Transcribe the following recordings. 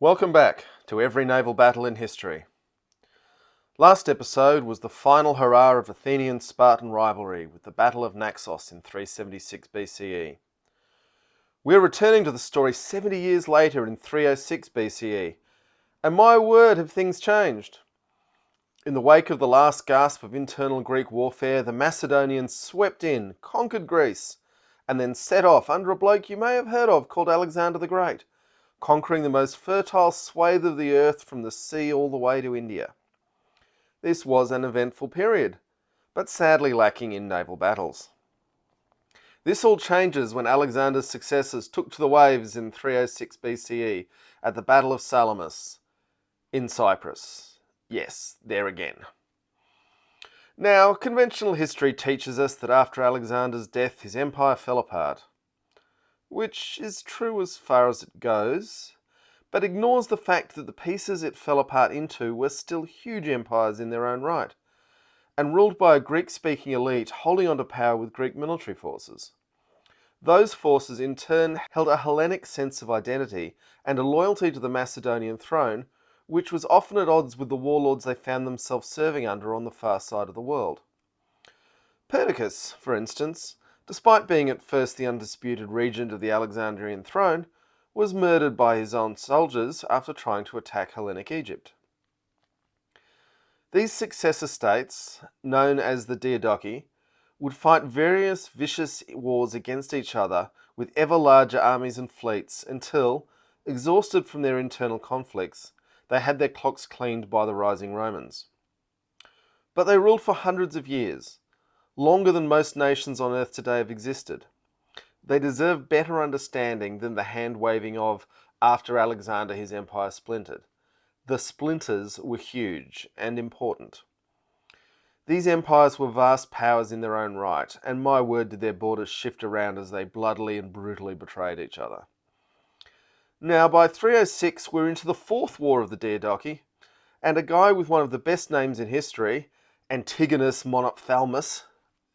Welcome back to every naval battle in history. Last episode was the final hurrah of Athenian-Spartan rivalry with the Battle of Naxos in 376 BCE. We're returning to the story 70 years later in 306 BCE, and my word, have things changed. In the wake of the last gasp of internal Greek warfare, the Macedonians swept in, conquered Greece, and then set off under a bloke you may have heard of called Alexander the Great, conquering the most fertile swathe of the earth from the sea all the way to India. This was an eventful period, but sadly lacking in naval battles. This all changes when Alexander's successors took to the waves in 306 BCE at the Battle of Salamis in Cyprus. Yes, there again. Now, conventional history teaches us that after Alexander's death, his empire fell apart, which is true as far as it goes, but ignores the fact that the pieces it fell apart into were still huge empires in their own right, and ruled by a Greek-speaking elite holding on to power with Greek military forces. Those forces in turn held a Hellenic sense of identity and a loyalty to the Macedonian throne, which was often at odds with the warlords they found themselves serving under on the far side of the world. Perdiccas, for instance, despite being at first the undisputed regent of the Alexandrian throne, was murdered by his own soldiers after trying to attack Hellenic Egypt. These successor states, known as the Diadochi, would fight various vicious wars against each other with ever larger armies and fleets until, exhausted from their internal conflicts, they had their clocks cleaned by the rising Romans. But they ruled for hundreds of years, longer than most nations on earth today have existed. They deserve better understanding than the hand-waving of, after Alexander his empire splintered. The splinters were huge and important. These empires were vast powers in their own right, and my word did their borders shift around as they bloodily and brutally betrayed each other. Now, by 306, we're into the fourth war of the Diadochi, and a guy with one of the best names in history, Antigonus Monophthalmus,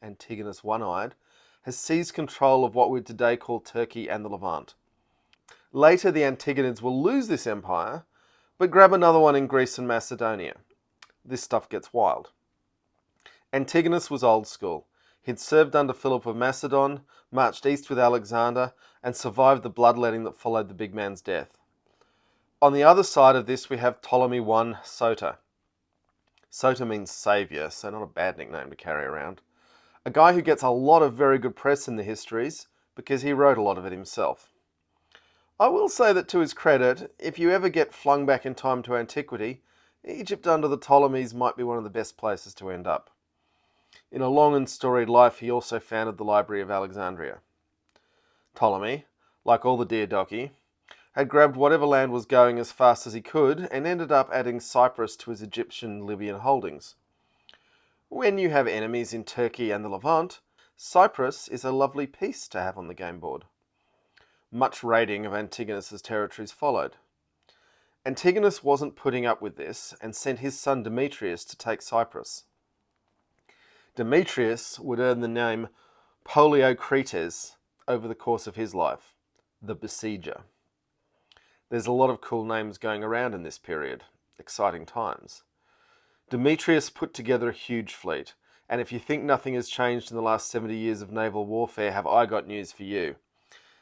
Antigonus One-Eyed, has seized control of what we today call Turkey and the Levant. Later, the Antigonids will lose this empire, but grab another one in Greece and Macedonia. This stuff gets wild. Antigonus was old school. He'd served under Philip of Macedon, marched east with Alexander, and survived the bloodletting that followed the big man's death. On the other side of this, we have Ptolemy I Soter. Soter means saviour, so not a bad nickname to carry around. A guy who gets a lot of very good press in the histories because he wrote a lot of it himself. I will say that to his credit, if you ever get flung back in time to antiquity, Egypt under the Ptolemies might be one of the best places to end up. In a long and storied life, he also founded the Library of Alexandria. Ptolemy, like all the Diadochi, had grabbed whatever land was going as fast as he could and ended up adding Cyprus to his Egyptian-Libyan holdings. When you have enemies in Turkey and the Levant, Cyprus is a lovely piece to have on the game board. Much raiding of Antigonus's territories followed. Antigonus wasn't putting up with this and sent his son Demetrius to take Cyprus. Demetrius would earn the name Poliocrates over the course of his life, the Besieger. There's a lot of cool names going around in this period, exciting times. Demetrius put together a huge fleet, and if you think nothing has changed in the last 70 years of naval warfare, have I got news for you.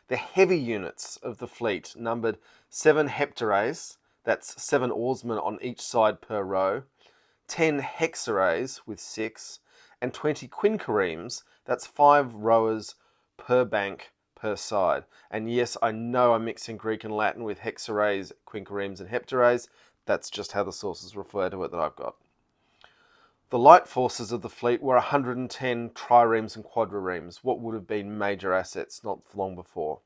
The heavy units of the fleet numbered 7 heptares, that's 7 oarsmen on each side per row, 10 hexares with 6, and 20 quinqueremes, that's 5 rowers per bank per side. And yes, I know I'm mixing Greek and Latin with hexares, quinqueremes, and heptares. That's just how the sources refer to it that I've got. The light forces of the fleet were 110 triremes and quadriremes, what would have been major assets not long before.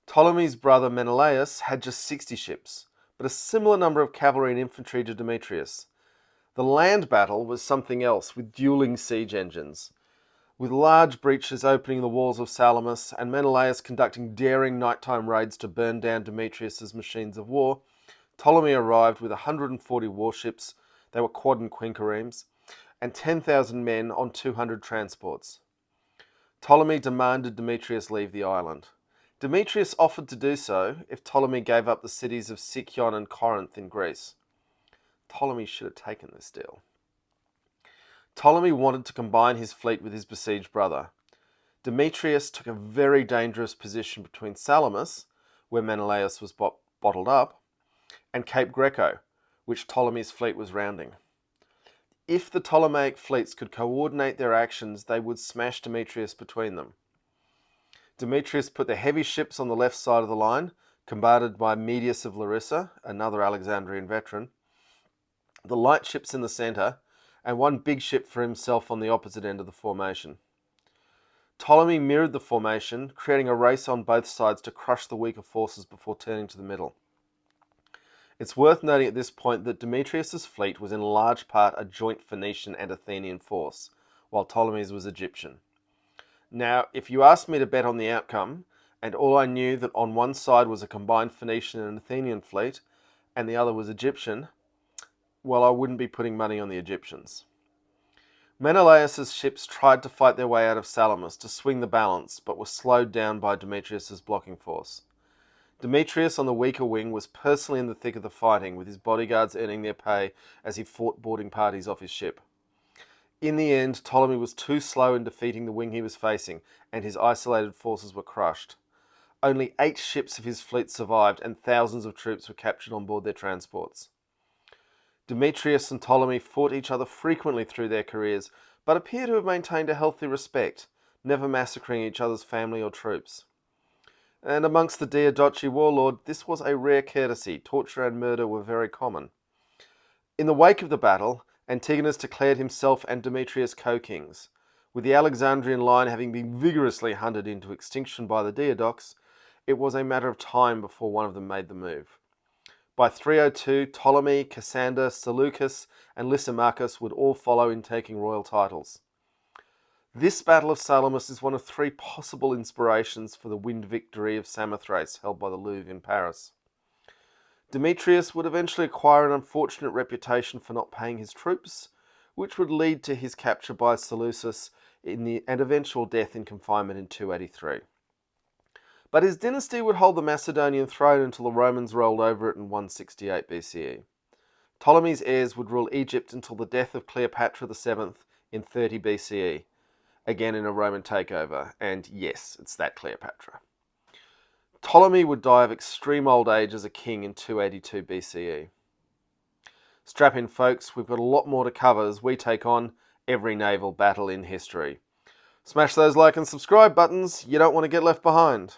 Ptolemy's brother Menelaus had just 60 ships, but a similar number of cavalry and infantry to Demetrius. The land battle was something else, with dueling siege engines, with large breaches opening the walls of Salamis and Menelaus conducting daring nighttime raids to burn down Demetrius's machines of war. Ptolemy arrived with 140 warships, they were quad and quinqueremes, and 10,000 men on 200 transports. Ptolemy demanded Demetrius leave the island. Demetrius offered to do so if Ptolemy gave up the cities of Sicyon and Corinth in Greece. Ptolemy should have taken this deal. Ptolemy wanted to combine his fleet with his besieged brother. Demetrius took a very dangerous position between Salamis, where Menelaus was bottled up, and Cape Greco, which Ptolemy's fleet was rounding. If the Ptolemaic fleets could coordinate their actions, they would smash Demetrius between them. Demetrius put the heavy ships on the left side of the line, commanded by Medius of Larissa, another Alexandrian veteran, the light ships in the centre, and one big ship for himself on the opposite end of the formation. Ptolemy mirrored the formation, creating a race on both sides to crush the weaker forces before turning to the middle. It's worth noting at this point that Demetrius's fleet was in large part a joint Phoenician and Athenian force, while Ptolemy's was Egyptian. Now, if you asked me to bet on the outcome, and all I knew that on one side was a combined Phoenician and Athenian fleet, and the other was Egyptian, well, I wouldn't be putting money on the Egyptians. Menelaus's ships tried to fight their way out of Salamis to swing the balance, but were slowed down by Demetrius's blocking force. Demetrius on the weaker wing was personally in the thick of the fighting, with his bodyguards earning their pay as he fought boarding parties off his ship. In the end, Ptolemy was too slow in defeating the wing he was facing, and his isolated forces were crushed. Only 8 ships of his fleet survived, and thousands of troops were captured on board their transports. Demetrius and Ptolemy fought each other frequently through their careers, but appear to have maintained a healthy respect, never massacring each other's family or troops. And amongst the Diadochi warlord, this was a rare courtesy. Torture and murder were very common. In the wake of the battle, Antigonus declared himself and Demetrius co-kings. With the Alexandrian line having been vigorously hunted into extinction by the Diadochs, it was a matter of time before one of them made the move. By 302, Ptolemy, Cassander, Seleucus, and Lysimachus would all follow in taking royal titles. This Battle of Salamis is one of 3 possible inspirations for the wind victory of Samothrace held by the Louvre in Paris. Demetrius would eventually acquire an unfortunate reputation for not paying his troops, which would lead to his capture by Seleucus and eventual death in confinement in 283. But his dynasty would hold the Macedonian throne until the Romans rolled over it in 168 BCE. Ptolemy's heirs would rule Egypt until the death of Cleopatra VII in 30 BCE, again in a Roman takeover, and yes, it's that Cleopatra. Ptolemy would die of extreme old age as a king in 282 BCE. Strap in, folks, we've got a lot more to cover as we take on every naval battle in history. Smash those like and subscribe buttons, you don't want to get left behind.